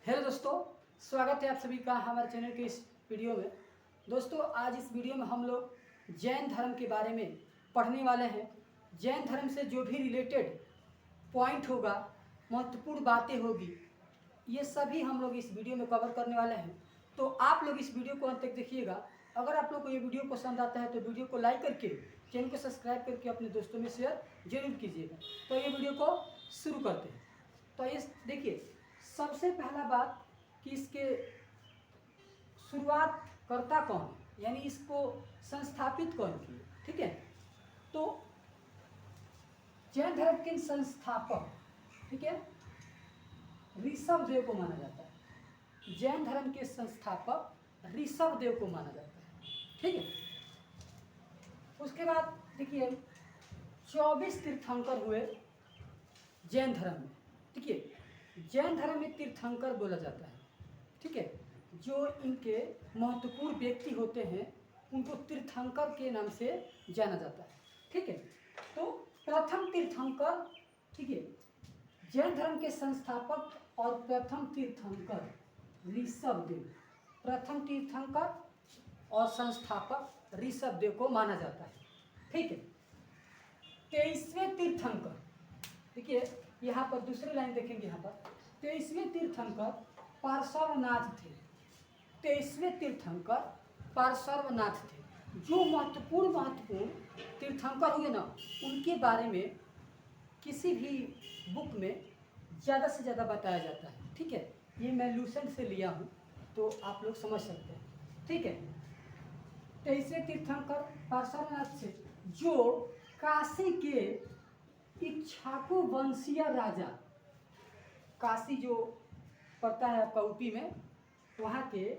Hello दोस्तों, स्वागत है आप सभी का हमारे चैनल के इस वीडियो में। दोस्तों, आज इस वीडियो में हम लोग जैन धर्म के बारे में पढ़ने वाले हैं। जैन धर्म से जो भी रिलेटेड पॉइंट होगा, महत्वपूर्ण बातें होगी, ये सभी हम लोग इस वीडियो में कवर करने वाले हैं। तो आप लोग इस वीडियो को अंत तक देखिएगा। अगर आप लोग को ये वीडियो पसंद आता है तो वीडियो को लाइक करके चैनल को सब्सक्राइब करके अपने दोस्तों में शेयर जरूर कीजिएगा। तो ये वीडियो को शुरू करते हैं। तो इस देखिए, सबसे पहला बात कि इसके शुरुआत करता कौन है, यानी इसको संस्थापित कौन किए। ठीक है, तो जैन धर्म के संस्थापक, ठीक है, ऋषभ देव को माना जाता है। जैन धर्म के संस्थापक ऋषभ देव को माना जाता है। ठीक है, उसके बाद देखिए 24 तीर्थंकर हुए जैन धर्म में। ठीक है, जैन धर्म में तीर्थंकर बोला जाता है। ठीक है, जो इनके महत्वपूर्ण व्यक्ति होते हैं उनको तीर्थंकर के नाम से जाना जाता है। ठीक है, तो प्रथम तीर्थंकर, ठीक है, जैन धर्म के संस्थापक और प्रथम तीर्थंकर ऋषभ देव, प्रथम तीर्थंकर और संस्थापक ऋषभ देव को माना जाता है। ठीक है, 23वें तीर्थंकर, देखिए यहाँ पर दूसरी लाइन देखेंगे, यहाँ पर 23वें तीर्थंकर पार्श्वनाथ थे। 23वें तीर्थंकर पार्श्वनाथ थे। जो महत्वपूर्ण तीर्थंकर हुए ना, उनके बारे में किसी भी बुक में ज़्यादा से ज़्यादा बताया जाता है। ठीक है, ये मैं लूसेंट से लिया हूँ तो आप लोग समझ सकते हैं। ठीक है, 23वें तीर्थंकर पार्श्वनाथ थे, जो काशी के इक्ष्वाकु वंशीय राजा, काशी जो पड़ता है आपका यूपी में, वहाँ के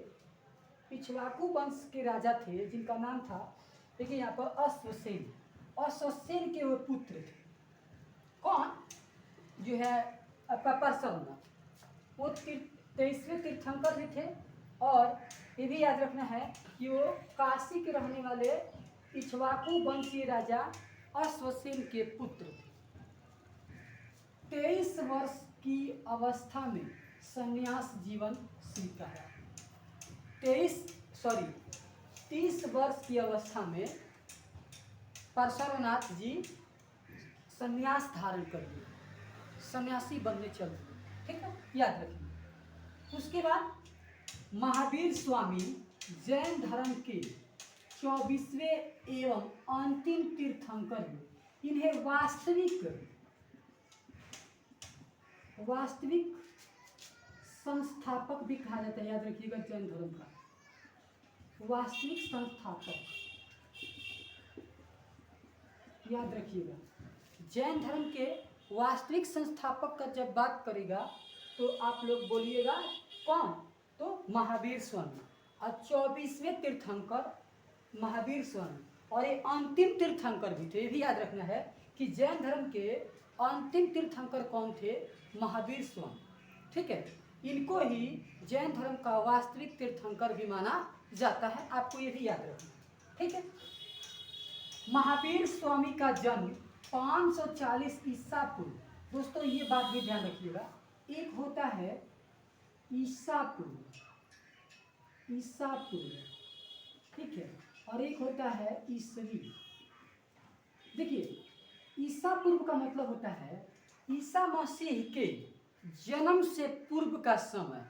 इक्ष्वाकु वंश के राजा थे जिनका नाम था, देखिए यहाँ पर अश्वसेन। अश्वसेन के वो पुत्र थे। कौन? जो है आपका पार्श्वनाथ, वो 23वें तीर्थंकर भी थे। और ये भी याद रखना है कि वो काशी के रहने वाले इक्ष्वाकु वंशीय राजा अश्वसेन के पुत्र थे। 23 वर्ष की अवस्था में संन्यास जीवन स्वीकारा। 30 वर्ष की अवस्था में पार्श्वनाथ जी संन्यास धारण कर लिए, सन्यासी बनने चल दिए। ठीक है, याद रखिए। उसके बाद महावीर स्वामी जैन धर्म के 24वें एवं अंतिम तीर्थंकर हुए। इन्हें वास्तविक संस्थापक भी कहा जाता है। याद रखिएगा, जैन धर्म का वास्तविक संस्थापक, याद रखिएगा। जैन धर्म के वास्तविक संस्थापक का जब बात करेगा तो आप लोग बोलिएगा कौन? तो महावीर स्वामी। और 24वें तीर्थंकर महावीर स्वामी, और ये अंतिम तीर्थंकर भी थे। ये भी याद रखना है कि जैन धर्म के अंतिम तीर्थंकर कौन थे? महावीर स्वामी। ठीक है, इनको ही जैन धर्म का वास्तविक तीर्थंकर भी माना जाता है। आपको ये भी याद रखना। ठीक है, महावीर स्वामी का जन्म 540 ईसा पूर्व। दोस्तों, ये बात भी ध्यान रखिएगा, एक होता है ईसा पूर्व, ठीक है, और एक होता है ईसवी। देखिए, ईसा पूर्व का मतलब होता है ईसा मसीह के जन्म से पूर्व का समय।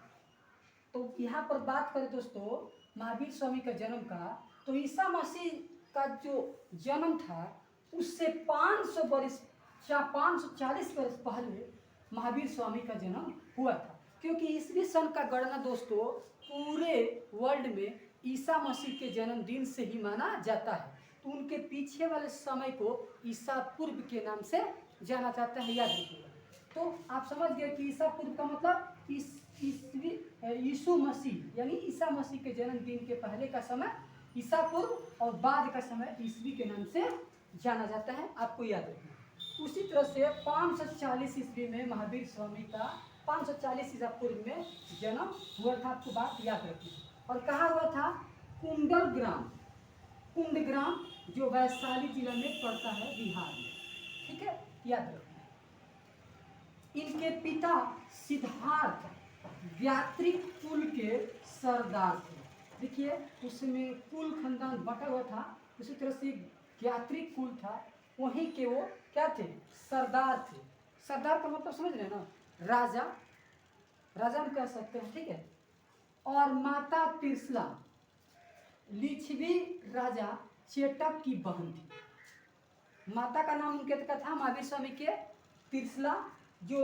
तो यहाँ पर बात करें दोस्तों महावीर स्वामी का जन्म का, तो ईसा मसीह का जो जन्म था उससे 540 वर्ष पहले महावीर स्वामी का जन्म हुआ था। क्योंकि ईसवी सन का गणना दोस्तों पूरे वर्ल्ड में ईसा मसीह के जन्मदिन से ही माना जाता है। तो उनके पीछे वाले समय को ईसा पूर्व के नाम से जाना जाता है। याद रखिएगा। तो आप समझ गए कि ईसा पूर्व का मतलब यीशु मसीह, यानी ईसा मसीह के जन्मदिन के पहले का समय ईसा पूर्व और बाद का समय ईसवी के नाम से जाना जाता है। आपको याद रखना। उसी तरह से 540 ईस्वी में महावीर स्वामी का 540 ईसा पूर्व में जन्म हुआ था। आपको बात याद रखनी। और कहाँ हुआ था? कुंडग्राम, जो वैशाली जिला में पड़ता है, बिहार में। ठीक है, याद रखना। इनके पिता सिद्धार्थ ज्ञात्रिक कुल के सरदार थे। देखिए उसमें कुल खानदान बटा हुआ था, उसी तरह से ज्ञात्रिक कुल था, वहीं के वो क्या थे, सरदार थे। सरदार का मतलब समझ रहे हैं ना, राजा, राजा हम कह सकते हैं, ठीक है। और माता त्रिशला लिच्छवी राजा चेटक की बहन थी। माता का नाम उनके का था महावीर स्वामी के त्रिशला, जो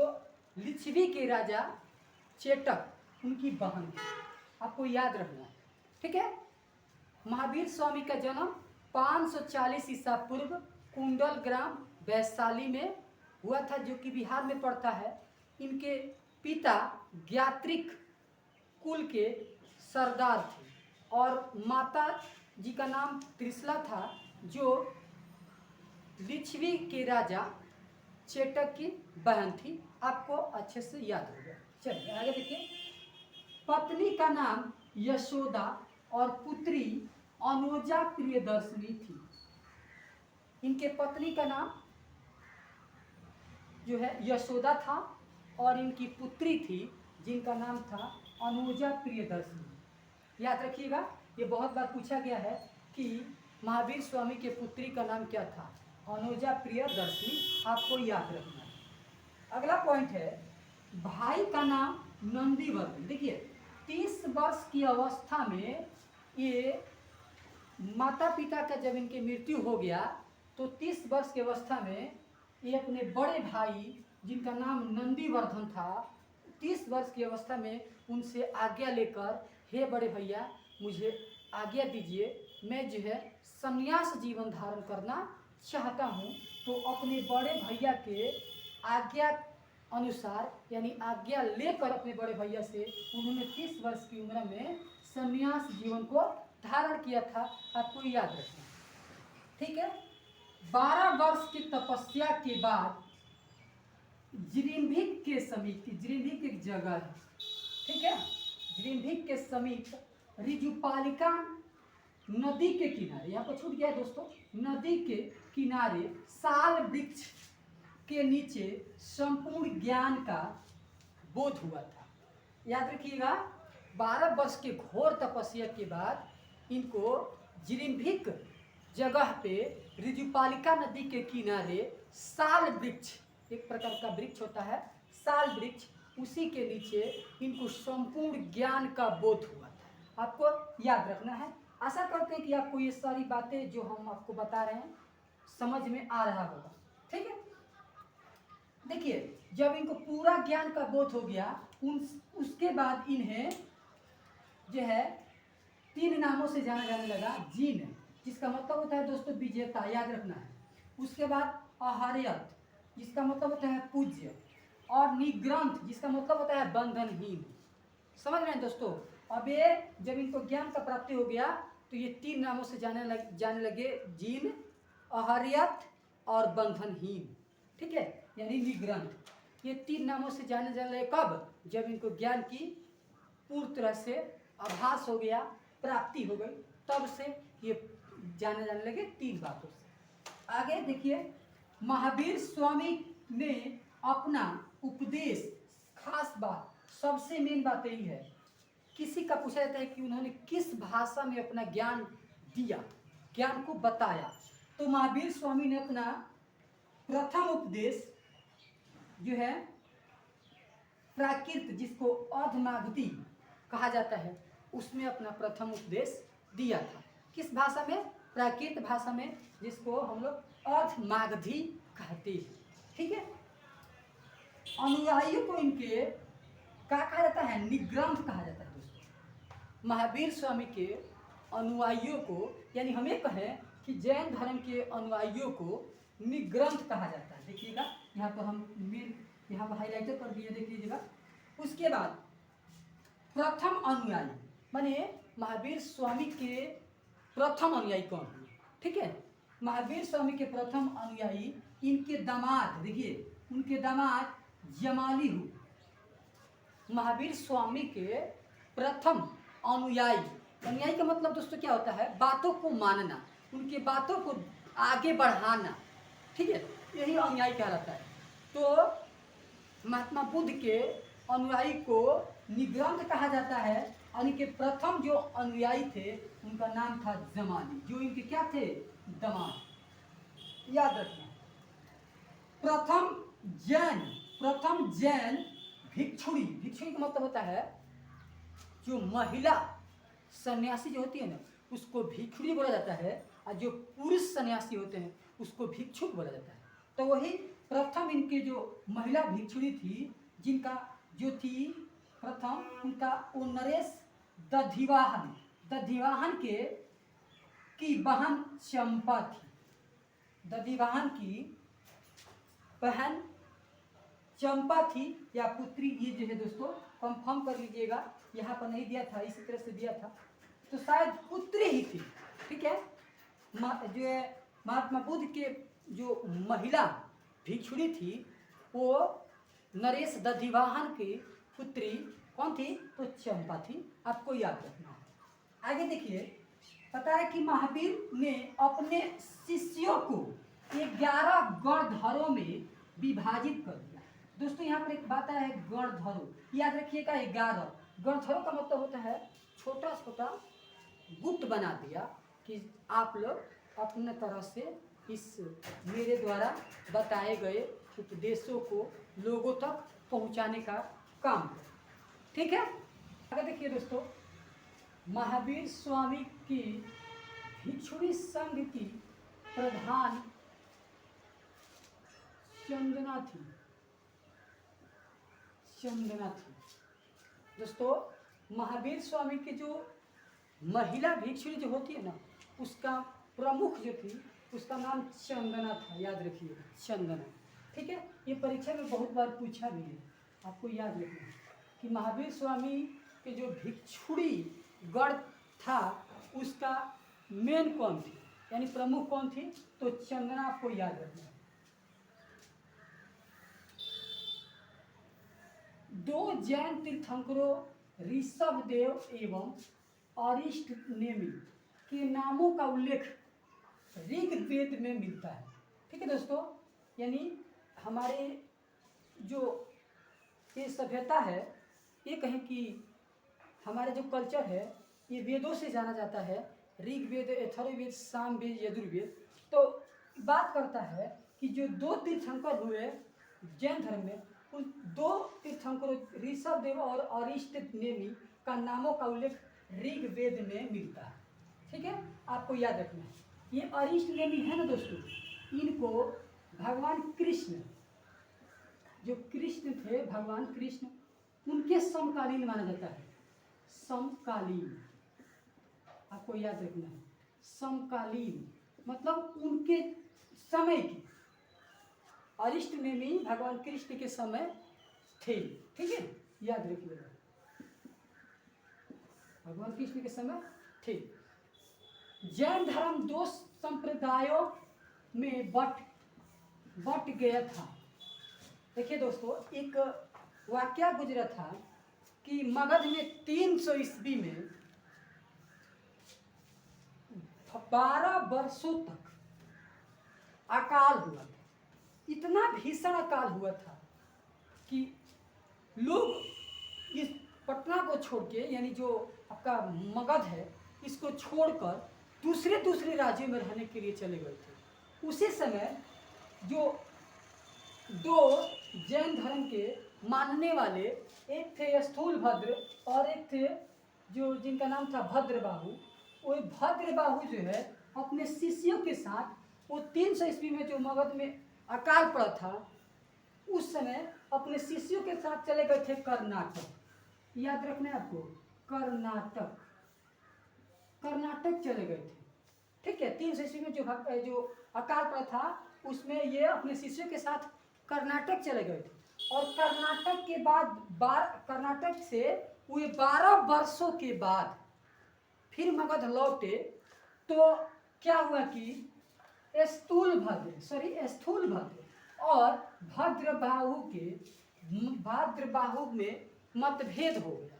लिच्छवी के राजा चेटक उनकी बहन थी। आपको याद रखना, ठीक है। महावीर स्वामी का जन्म 540 ईसा पूर्व कुंडल ग्राम वैशाली में हुआ था, जो कि बिहार में पड़ता है। इनके पिता ज्ञात्रिक कुल के सरदार थे और माता जी का नाम त्रिशला था, जो लिच्छवी के राजा चेटक की बहन थी। आपको अच्छे से याद हो गया। चलिए आगे देखिए। पत्नी का नाम यशोदा और पुत्री अनुजा प्रियदर्शनी थी। इनके पत्नी का नाम जो है यशोदा था और इनकी पुत्री थी जिनका नाम था अनुजा प्रियदर्शनी। याद रखिएगा, ये बहुत बार पूछा गया है कि महावीर स्वामी के पुत्री का नाम क्या था, अनुजा प्रियदर्शनी। आपको याद रखना है। अगला पॉइंट है, भाई का नाम नंदीवर्धन। देखिए 30 वर्ष की अवस्था में ये माता पिता का जब इनकी मृत्यु हो गया तो 30 वर्ष की अवस्था में ये अपने बड़े भाई जिनका नाम नंदीवर्धन था, 30 वर्ष की अवस्था में उनसे आज्ञा लेकर, हे बड़े भैया मुझे आज्ञा दीजिए, मैं जो है संन्यास जीवन धारण करना चाहता हूँ। तो अपने बड़े भैया के आज्ञा अनुसार, यानी आज्ञा लेकर अपने बड़े भैया से उन्होंने 30 वर्ष की उम्र में संन्यास जीवन को धारण किया था। आपको याद रखना, ठीक है। 12 वर्ष की तपस्या के बाद जिरिम्भिक के समीप, जिरिम्भिक एक जगह है, ठीक है, जिरिम्भिक के समीप रिजुपालिका नदी के किनारे, यहाँ पर छूट गया है दोस्तों, नदी के किनारे साल वृक्ष के नीचे संपूर्ण ज्ञान का बोध हुआ था। याद रखिएगा, 12 वर्ष के घोर तपस्या के बाद इनको जिरिम्भिक जगह पे रिजुपालिका नदी के किनारे साल वृक्ष, एक प्रकार का वृक्ष होता है साल वृक्ष, उसी के नीचे इनको संपूर्ण ज्ञान का बोध हुआ था। आपको याद रखना है। आशा करते हैं कि आपको ये सारी बातें जो हम आपको बता रहे हैं समझ में आ रहा होगा, ठीक है। देखिए जब इनको पूरा ज्ञान का बोध हो गया, उसके बाद इन्हें जो है 3 नामों से जाना जाने लगा। जीन, जिसका मतलब होता है दोस्तों विजेता, याद रखना है। उसके बाद आहार्यत, जिसका मतलब होता है पूज्य, और निग्रंथ, जिसका मतलब होता है बंधनहीन। समझ रहे हैं दोस्तों। अब ये जब इनको ज्ञान का प्राप्ति हो गया तो ये 3 नामों से जाने लगे, जीन, आहार्यत और बंधनहीन, ठीक है, यानी निग्रंथ। ये 3 नामों से जाने लगे कब, जब इनको ज्ञान की पूर्ण तरह से आभास हो गया, प्राप्ति हो गई, तब से ये जाने लगे 3 बातों से। आगे देखिए, महावीर स्वामी ने अपना उपदेश, खास बात, सबसे मेन बात यही है, किसी का पूछा जाता है कि उन्होंने किस भाषा में अपना ज्ञान दिया, ज्ञान को बताया, तो महावीर स्वामी ने अपना प्रथम उपदेश जो है प्राकृत, जिसको अर्धमागधी कहा जाता है, उसमें अपना प्रथम उपदेश दिया था। किस भाषा में, प्राकृत भाषा में, जिसको हम लोग अर्धमागधी कहते हैं, ठीक है। अनुयायियों को इनके क्या कहा जाता है, निग्रंथ कहा जाता है दोस्तों। महावीर स्वामी के अनुयायियों को, यानी हमें कहें कि जैन धर्म के अनुयायियों को निग्रंथ कहा जाता है। देखिएगा यहाँ पर हम यहाँ पर हाईलाइटर कर दिए, देख लीजिएगा। उसके बाद प्रथम अनुयायी, माने महावीर स्वामी के प्रथम अनुयायी कौन है, ठीक है। महावीर स्वामी के प्रथम अनुयायी इनके दामाद, देखिए उनके दामाद जमाली हुए। महावीर स्वामी के प्रथम अनुयायी, अनुयायी का मतलब दोस्तों क्या होता है, बातों को मानना, उनके बातों को आगे बढ़ाना, ठीक है, यही अनुयायी कहलाता है। तो महात्मा बुद्ध के अनुयायी को निग्रंथ कहा जाता है। और इनके प्रथम जो अनुयायी थे उनका नाम था जमानी, जो इनके क्या थे, दमाद। याद रखना, प्रथम जैन भिक्षुणी, भिक्षुणी का मतलब होता है जो महिला सन्यासी जो होती है ना उसको भिक्षुणी बोला जाता है, और जो पुरुष सन्यासी होते हैं उसको भिक्षुक बोला जाता है। तो वही प्रथम इनके जो महिला भिक्षुणी थी, जिनका जो थी प्रथम उनका वो नरेश दधिवाहन की बहन चंपा थी। दधिवाहन की बहन चंपा थी या पुत्री, ये जो है दोस्तों कंफर्म कर लीजिएगा, यहाँ पर नहीं दिया था, इसी तरह से दिया था, तो शायद पुत्री ही थी। ठीक है, जो है महात्मा बुद्ध के जो महिला भिक्षुणी थी वो नरेश दधिवाहन की पुत्री कौन थी, तो चंपा थी। आपको याद रखना है। आगे देखिए, पता है कि महावीर ने अपने शिष्यों को 11 गणधरों में विभाजित कर दिया। दोस्तों यहाँ पर एक बात है गणधरों, याद रखिएगा। 11 गणधरों का मतलब होता है छोटा छोटा गुट बना दिया कि आप लोग अपने तरह से इस मेरे द्वारा बताए गए उपदेशों को लोगों तक पहुंचाने का काम करें। ठीक है, अगर देखिए दोस्तों, महावीर स्वामी की भिक्षुणी संघ की प्रधान चंदना थी। दोस्तों महावीर स्वामी की जो महिला भिक्षुणी जो होती है ना उसका प्रमुख जो थी उसका नाम चंदना था। याद रखिए, चंदना। ठीक है, ये परीक्षा में बहुत बार पूछा भी है, आपको याद रखना कि महावीर स्वामी के जो भिक्षुणी गण था उसका मेन कौन थी, यानी प्रमुख कौन थी, तो चंदना। आपको याद रखना। 2 जैन तीर्थंकरों ऋषभदेव एवं अरिष्टनेमि के नामों का उल्लेख ऋग्वेद में मिलता है। ठीक है दोस्तों, यानी हमारे जो ये सभ्यता है, ये कहें कि हमारे जो कल्चर है ये वेदों से जाना जाता है, ऋग्वेद, अथर्ववेद, सामवेद, यजुर्वेद। तो बात करता है कि जो 2 तीर्थंकर हुए जैन धर्म में, उन 2 तीर्थंकरों ऋषभदेव और अरिष्टनेमि का नामों का उल्लेख ऋग्वेद में मिलता है। ठीक है, आपको याद रखना है। ये अरिष्टनेमि है ना दोस्तों, इनको भगवान कृष्ण, जो कृष्ण थे भगवान कृष्ण, उनके समकालीन माना जाता है। समकालीन, आपको याद रखना है। समकालीन मतलब उनके समय की। अरिष्टनेमि भगवान कृष्ण के समय थे। ठीक है, याद रखिएगा, भगवान कृष्ण के समय थे। जैन धर्म 2 संप्रदायों में बट गया था। देखिए दोस्तों, एक वाकया गुजरा था कि मगध में 300 ईस्वी में 12 वर्षों तक अकाल हुआ था। इतना भीषण अकाल हुआ था कि लोग इस पटना को छोड़ के, यानी जो आपका मगध है, इसको छोड़कर दूसरे राज्यों में रहने के लिए चले गए थे। उसी समय जो 2 जैन धर्म के मानने वाले, एक थे स्थूलभद्र और एक थे जो जिनका नाम था भद्रबाहु। वो भद्रबाहु जो है अपने शिष्यों के साथ, वो 300 ईस्वी में जो मगध में अकाल पड़ा था उस समय अपने शिष्यों के साथ चले गए थे कर्नाटक। याद रखना है आपको, कर्नाटक चले गए थे। ठीक है, 300 ईस्वी में जो अकाल पड़ा था उसमें ये अपने शिष्यों के साथ कर्नाटक चले गए थे। और कर्नाटक के बाद कर्नाटक से हुए 12 वर्षों के बाद फिर मगध लौटे। तो क्या हुआ कि स्थूलभद्र और भद्रबाहु में मतभेद हो गया।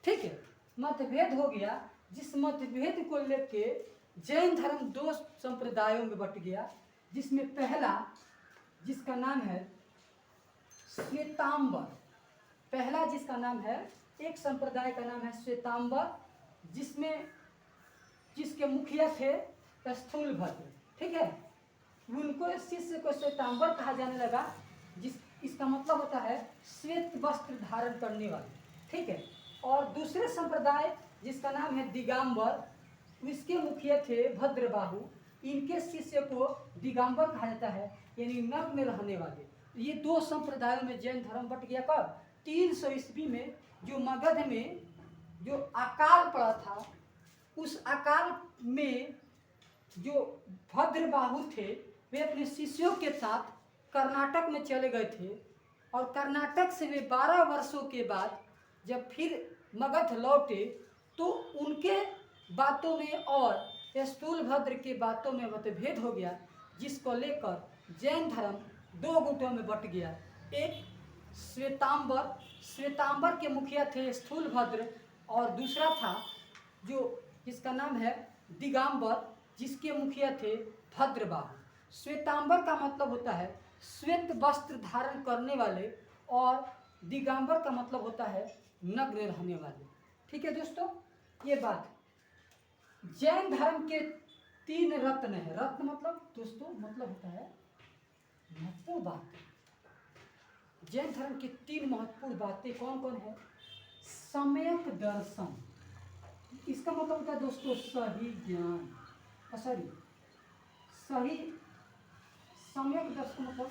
ठीक है, मतभेद हो गया, जिस मतभेद को लेके जैन धर्म 2 संप्रदायों में बट गया, जिसमें पहला, जिसका नाम है श्वेतांबर, पहला जिसका नाम है एक संप्रदाय का नाम है श्वेतांबर, जिसके मुखिया थे स्थूलभद्र। ठीक है, उनको इस शिष्य को श्वेतांबर कहा जाने लगा, इसका मतलब होता है श्वेत वस्त्र धारण करने वाले। ठीक है, और दूसरे संप्रदाय जिसका नाम है दिगंबर, इसके मुखिया थे भद्रबाहु। इनके शिष्य को दिगंबर कहा जाता है, यानी नग्न में रहने वाले। ये दो संप्रदायों में जैन धर्म बट गया कब? 300 ईस्वी में, जो मगध में जो अकाल पड़ा था, उस अकाल में जो भद्रबाहु थे वे अपने शिष्यों के साथ कर्नाटक में चले गए थे, और कर्नाटक से वे 12 वर्षों के बाद जब फिर मगध लौटे तो उनके बातों में और स्थूलभद्र के बातों में मतभेद हो गया, जिसको लेकर जैन धर्म 2 गुटों में बट गया। एक श्वेतांबर के मुखिया थे स्थूलभद्र, और दूसरा था जिसका नाम है दिगंबर, जिसके मुखिया थे भद्रबाहु। श्वेतांबर का मतलब होता है श्वेत वस्त्र धारण करने वाले, और दिगंबर का मतलब होता है नग्न रहने वाले। ठीक है दोस्तों, ये बात जैन धर्म के 3 रत्न है। रत्न मतलब दोस्तों मतलब होता है महत्वपूर्ण बात। जैन धर्म की 3 महत्वपूर्ण बातें कौन कौन है? सम्यक दर्शन, इसका मतलब होता है दोस्तों सही ज्ञान, सही सम्यक दर्शन मतलब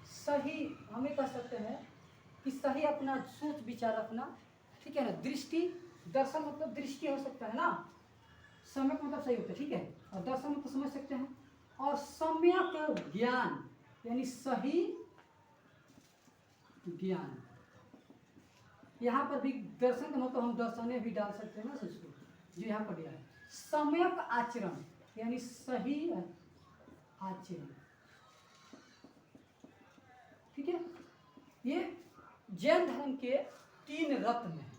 सही, हमें कह सकते हैं कि सही अपना सोच विचार रखना। ठीक है ना, दृष्टि, दर्शन मतलब दृष्टि हो सकता है ना, सम्यक मतलब सही होता है। ठीक है, और दर्शन मतलब समझ सकते हैं, और सम्यक ज्ञान यानी सही ज्ञान। यहाँ पर भी दर्शन का मतलब हम दर्शने भी डाल सकते हैं ना उसको, जो यहाँ पर दिया है। सम्यक आचरण यानी सही आचरण। ठीक है, ये जैन धर्म के 3 रत्न हैं: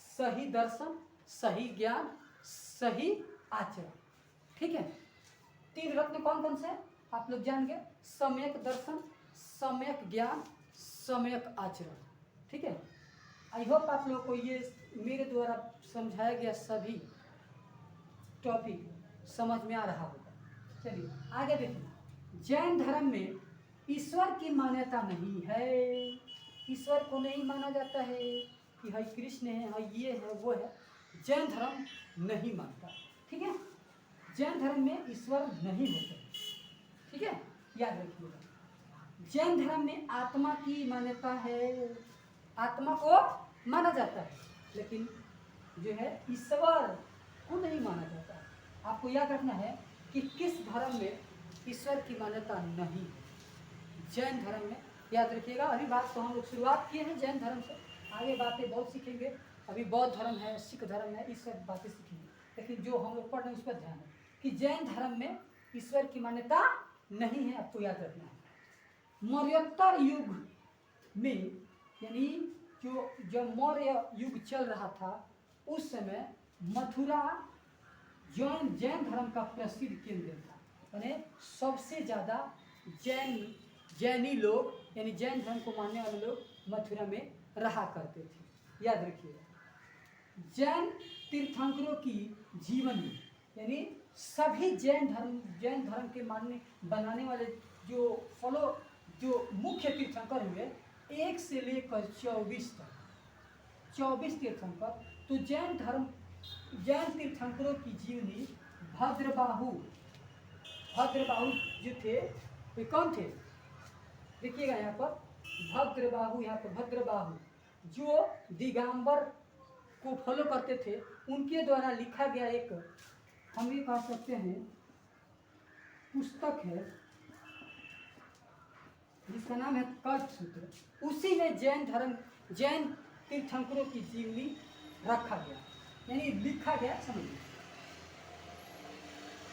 सही दर्शन, सही ज्ञान, सही आचरण। ठीक है, 3 रत्न कौन कौन से आप लोग जान गए? सम्यक दर्शन, सम्यक ज्ञान, सम्यक आचरण। ठीक है, आई होप आप लोग को ये मेरे द्वारा समझाया गया सभी टॉपिक समझ में आ रहा होगा। चलिए आगे देखिए, जैन धर्म में ईश्वर की मान्यता नहीं है। ईश्वर को नहीं माना जाता है कि है कृष्ण है, है ये है वो है, जैन धर्म नहीं मानता। ठीक है, जैन धर्म में ईश्वर नहीं होते। ठीक है, याद रखिएगा। जैन धर्म में आत्मा की मान्यता है, आत्मा को माना जाता है, लेकिन जो है ईश्वर को नहीं माना जाता है। आपको याद रखना है कि किस धर्म में ईश्वर की मान्यता नहीं है। जैन धर्म में, याद रखिएगा। अभी बात तो हम लोग शुरुआत किए हैं जैन धर्म से, आगे बातें बहुत सीखेंगे। अभी बौद्ध धर्म है, सिख धर्म है, इस सब बातें सीखेंगे, लेकिन जो हम लोग पढ़ रहे हैं उस पर ध्यान है कि जैन धर्म में ईश्वर की मान्यता नहीं है। आपको याद रखना है। मौर्योत्तर युग में, यानी जब मौर्य युग चल रहा था, उस समय मथुरा जैन धर्म का प्रसिद्ध केंद्र था। यानी सबसे ज़्यादा जैनी लोग, यानी जैन धर्म को मानने वाले लोग मथुरा में रहा करते थे। याद रखिएगा, जैन तीर्थंकरों की जीवनी, यानी सभी जैन धर्म के बनाने वाले जो मुख्य तीर्थंकर हुए, 1 से लेकर 24 तक, 24 तीर्थंकर। तो जैन तीर्थंकरों की जीवनी भद्रबाहु जो थे, वे कौन थे? देखिएगा यहाँ पर भद्रबाहु जो दिगंबर को फॉलो करते थे, उनके द्वारा लिखा गया एक, हम ये कह सकते हैं, पुस्तक है जिसका नाम है कल्पसूत्र। उसी में जैन तीर्थंकरों की जीवनी रखा गया, यानी लिखा गया। समझिए,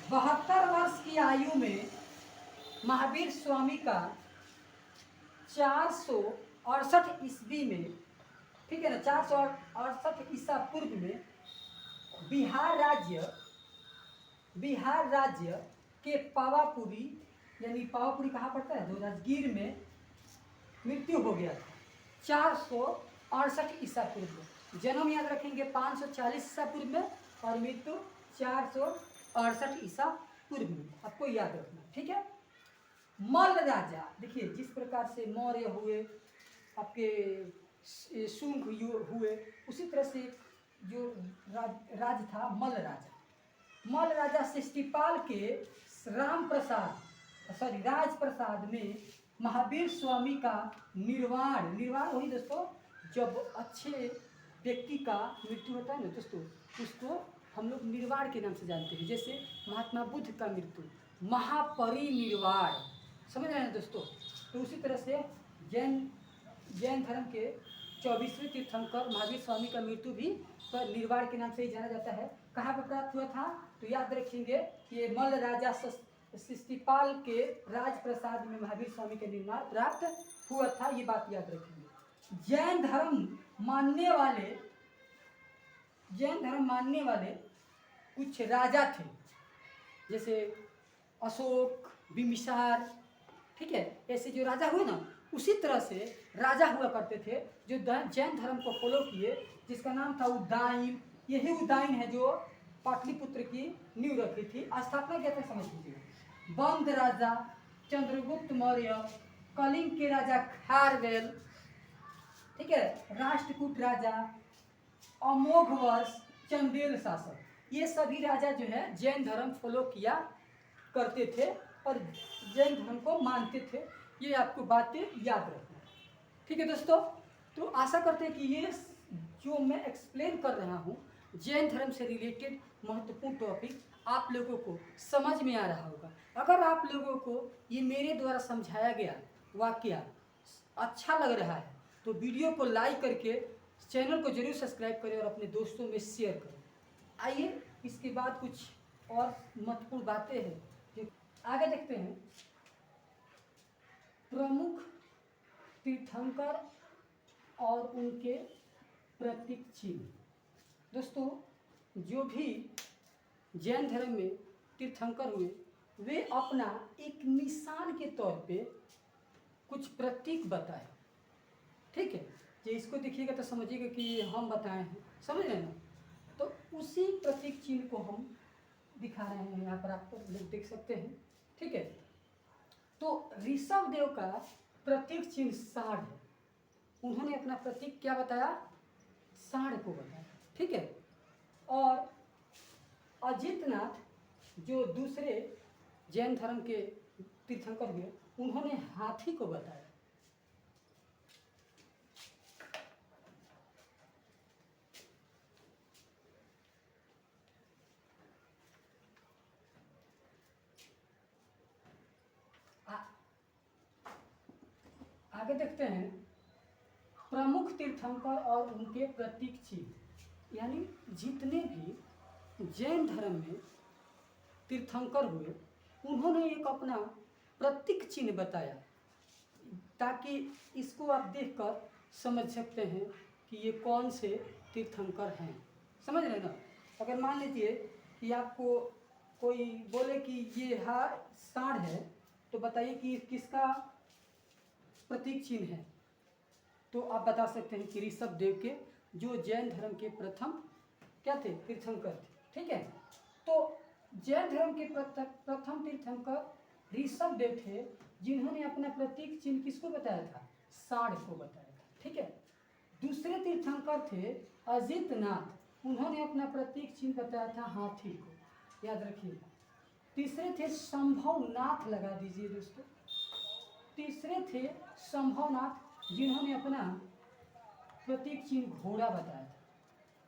72 वर्ष की आयु में महावीर स्वामी का 468 ईस्वी में, ठीक है ना, 468 ईसा पूर्व में बिहार राज्य के पावापुरी, यानी पावापुरी कहाँ पड़ता है? तो राजगीर में मृत्यु हो गया था। 68 ईसा पूर्व में। जन्म याद रखेंगे 540 ईसा पूर्व में और मृत्यु 468 ईसा पूर्व में, आपको याद रखना, ठीक है। मल्ल राजा, देखिए जिस प्रकार से मौर्य हुए, आपके शुंग हुए, उसी तरह से जो राज था मल्ल राजा। मल्ल राजा शिष्टिपाल के राज प्रसाद में महावीर स्वामी का निर्वाण वही दोस्तों, जब अच्छे व्यक्ति का मृत्यु होता है ना दोस्तों, उसको हम लोग निर्वाण के नाम से जानते हैं। जैसे महात्मा बुद्ध का मृत्यु महापरिनिर्वाण, समझ रहे हैं दोस्तों। तो उसी तरह से जैन धर्म के 24वें तीर्थंकर महावीर स्वामी का मृत्यु भी निर्वाण के नाम से ही जाना जाता है। कहाँ पर प्राप्त हुआ था, तो याद रखेंगे ये मल्ल राजा शिष्टिपाल के राजप्रसाद में महावीर स्वामी का निर्माण प्राप्त हुआ था, ये बात याद रखेंगे। जैन धर्म मानने वाले कुछ राजा थे, जैसे अशोक, बिम्बिसार, ठीक है, ऐसे जो राजा हुए ना, उसी तरह से राजा हुआ करते थे जो जैन धर्म को फॉलो किए, जिसका नाम था उदयन। यही उदयन है जो पाटलिपुत्र की नींव रखी थी, स्थापना किया था, समझ लीजिए। बंद राजा चंद्रगुप्त मौर्य, कलिंग के राजा खारवेल, ठीक है, राष्ट्रकूट राजा, अमोघवर्ष, चंदेल शासक, ये सभी राजा जो है जैन धर्म फॉलो किया करते थे और जैन धर्म को मानते थे। ये आपको बातें याद रखना, ठीक है दोस्तों। तो आशा करते हैं कि ये जो मैं एक्सप्लेन कर रहा हूँ जैन धर्म से रिलेटेड महत्वपूर्ण टॉपिक आप लोगों को समझ में आ रहा होगा। अगर आप लोगों को ये मेरे द्वारा समझाया गया वाक्य अच्छा लग रहा है तो वीडियो को लाइक करके चैनल को जरूर सब्सक्राइब करें और अपने दोस्तों में शेयर करें। आइए इसके बाद कुछ और महत्वपूर्ण बातें हैं जो आगे देखते हैं। प्रमुख तीर्थंकर और उनके प्रतीक चिन्ह। दोस्तों जो भी जैन धर्म में तीर्थंकर हुए वे अपना एक निशान के तौर पे कुछ प्रतीक बताए, ठीक है। ये इसको देखिएगा तो समझिएगा कि ये हम बताए हैं, समझ रहे हैं ना। तो उसी प्रतीक चिन्ह को हम दिखा रहे हैं, यहाँ पर आप लोग देख सकते हैं, ठीक है। तो ऋषभ देव का प्रतीक चिन्ह साढ़ है। उन्होंने अपना प्रतीक क्या बताया, साढ़ को बताया, ठीक है। और अजितनाथ जो दूसरे जैन धर्म के तीर्थंकर हुए उन्होंने हाथी को बताया। आगे देखते हैं प्रमुख तीर्थंकर और उनके प्रतीक चिन्ह, यानी जितने भी जैन धर्म में तीर्थंकर हुए उन्होंने एक अपना प्रतीक चिन्ह बताया, ताकि इसको आप देखकर समझ सकते हैं कि ये कौन से तीर्थंकर हैं, समझ रहे ना। अगर मान लीजिए कि आपको कोई बोले कि ये साढ़ है तो बताइए कि किसका प्रतीक चिन्ह है, तो आप बता सकते हैं कि ऋषभ देव के, जो जैन धर्म के प्रथम क्या थे, तीर्थंकर थे, ठीक है। तो जैन धर्म के प्रथम तीर्थंकर ऋषभ देव थे, जिन्होंने अपना प्रतीक चिन्ह किसको बताया था, साढ़ को बताया था, ठीक है। दूसरे तीर्थंकर थे अजितनाथ, उन्होंने अपना प्रतीक चिन्ह बताया था हाथी को, याद रखिए। तीसरे थे संभवनाथ, लगा दीजिए दोस्तों, तीसरे थे संभवनाथ, जिन्होंने अपना प्रतीक चिन्ह घोड़ा बताया था।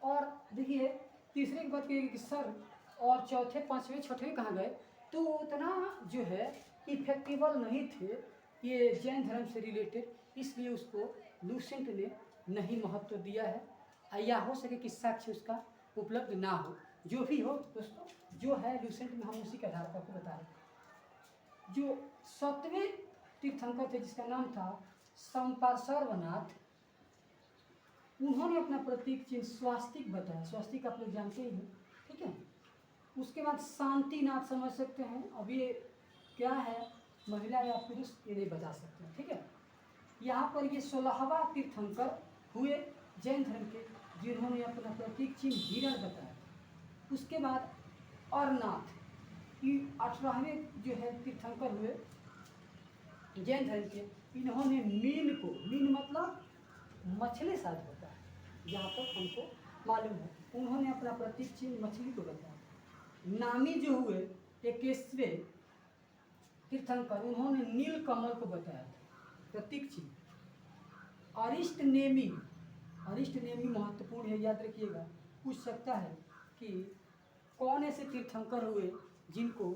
और देखिए तीसरे की बात करिए कि सर, और चौथे पांचवें छठवें कहाँ गए, तो उतना जो है इफेक्टिबल नहीं थे ये जैन धर्म से रिलेटेड, इसलिए उसको लूसेंट ने नहीं महत्व दिया है, या हो सके कि साक्ष्य उसका उपलब्ध ना हो। जो भी हो दोस्तों, जो है लूसेंट में हम उसी के आधार पर आपको बता रहे हैं। जो सातवें तीर्थंकर थे जिसका नाम था संपार्श्वनाथ, उन्होंने अपना प्रतीक चिन्ह स्वास्तिक बताया, स्वास्तिक आप लोग जानते ही हैं, ठीक है। उसके बाद शांतिनाथ, समझ सकते हैं, अब ये क्या है, महिला या पुरुष, ये नहीं बता सकते हैं, ठीक है। यहाँ पर ये 16वां तीर्थंकर हुए जैन धर्म के जिन्होंने अपना प्रतीक चिन्ह हिरण बताया। उसके बाद औरनाथ, ये 18वें जो है तीर्थंकर हुए जैन धर्म के। इन्होंने मीन को, मीन मतलब मछली शायद होता है जहाँ तक हमको मालूम है, उन्होंने अपना प्रतीक चिन्ह मछली को बताया। नामी जो हुए 21वें तीर्थंकर, उन्होंने नील कमल को बताया था प्रतीक चिन्ह। अरिष्ट नेमी, अरिष्ट नेमी महत्वपूर्ण है, याद रखिएगा, पूछ सकता है कि कौन ऐसे तीर्थंकर हुए जिनको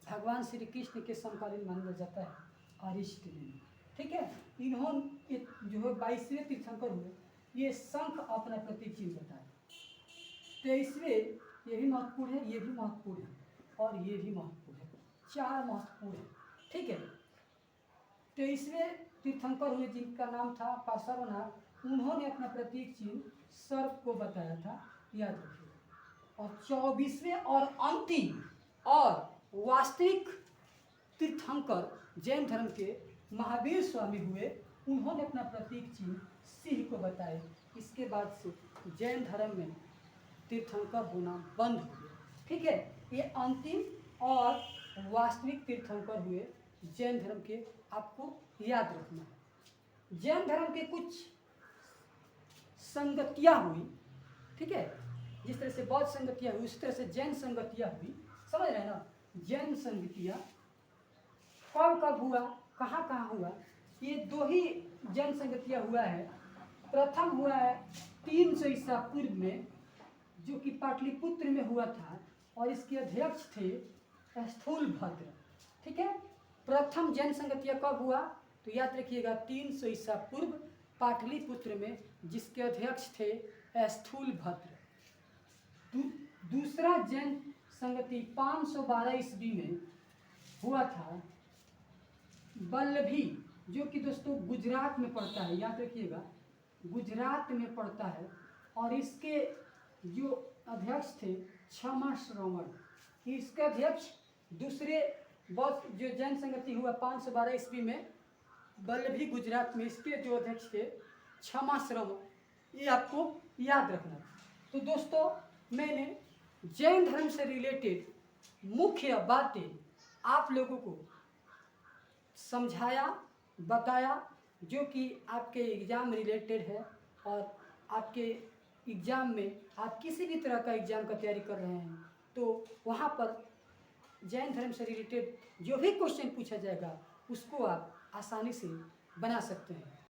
भगवान श्री कृष्ण के समकालीन माना जाता है, अरिष्ट नेमी। ठीक है, इन्होंने जो है 22वें तीर्थंकर हुए, ये शंख अपना प्रतीक चिन्ह बताया। 23वें, ये भी महत्वपूर्ण है, ये भी महत्वपूर्ण है, और ये भी महत्वपूर्ण है, 4 महत्वपूर्ण है। ठीक है, 23वें तीर्थंकर हुए जिनका नाम था पार्श्वनाथ, उन्होंने अपना प्रतीक चिन्ह सर्प को बताया था, याद रखिए। और 24वें और अंतिम और वास्तविक तीर्थंकर जैन धर्म के महावीर स्वामी हुए, उन्होंने अपना प्रतीक चिन्ह सिंह को बताए। इसके बाद से जैन धर्म में तीर्थंकर होना बंद हो गया। ठीक है, ये अंतिम और वास्तविक तीर्थंकर हुए जैन धर्म के, आपको याद रखना है। जैन धर्म के कुछ संगतियाँ हुई, ठीक है, जिस तरह से बौद्ध संगतियाँ हुई उसी तरह से जैन संगतियाँ हुई, समझ रहे हैं ना। जैन संगतियाँ कब कब हुआ, कहाँ कहाँ हुआ, ये 2 ही जैन संगतियाँ हुआ है। प्रथम हुआ है 300 ईसा पूर्व में, जो कि पाटलिपुत्र में हुआ था, और इसके अध्यक्ष थे स्थूलभद्र। ठीक है, प्रथम जैन संगतियाँ कब हुआ, तो याद रखिएगा 300 ईसा पूर्व पाटलिपुत्र में, जिसके अध्यक्ष थे स्थूलभद्र। दूसरा जैन संगति 512 ईस्वी में हुआ था वल्लभी, जो कि दोस्तों गुजरात में पड़ता है, याद रखिएगा गुजरात में पड़ता है, और इसके जो अध्यक्ष थे क्षमा श्रवण। इसके अध्यक्ष दूसरे बौद्ध जो जैन संगति हुआ 512 ईस्वी में वल्लभी गुजरात में, इसके जो अध्यक्ष थे क्षमा श्रवण, ये आपको याद रखना। तो दोस्तों मैंने जैन धर्म से रिलेटेड मुख्य बातें आप लोगों को समझाया, बताया, जो कि आपके एग्ज़ाम रिलेटेड है, और आपके एग्ज़ाम में आप किसी भी तरह का एग्ज़ाम का तैयारी कर रहे हैं तो वहाँ पर जैन धर्म से रिलेटेड जो भी क्वेश्चन पूछा जाएगा उसको आप आसानी से बना सकते हैं।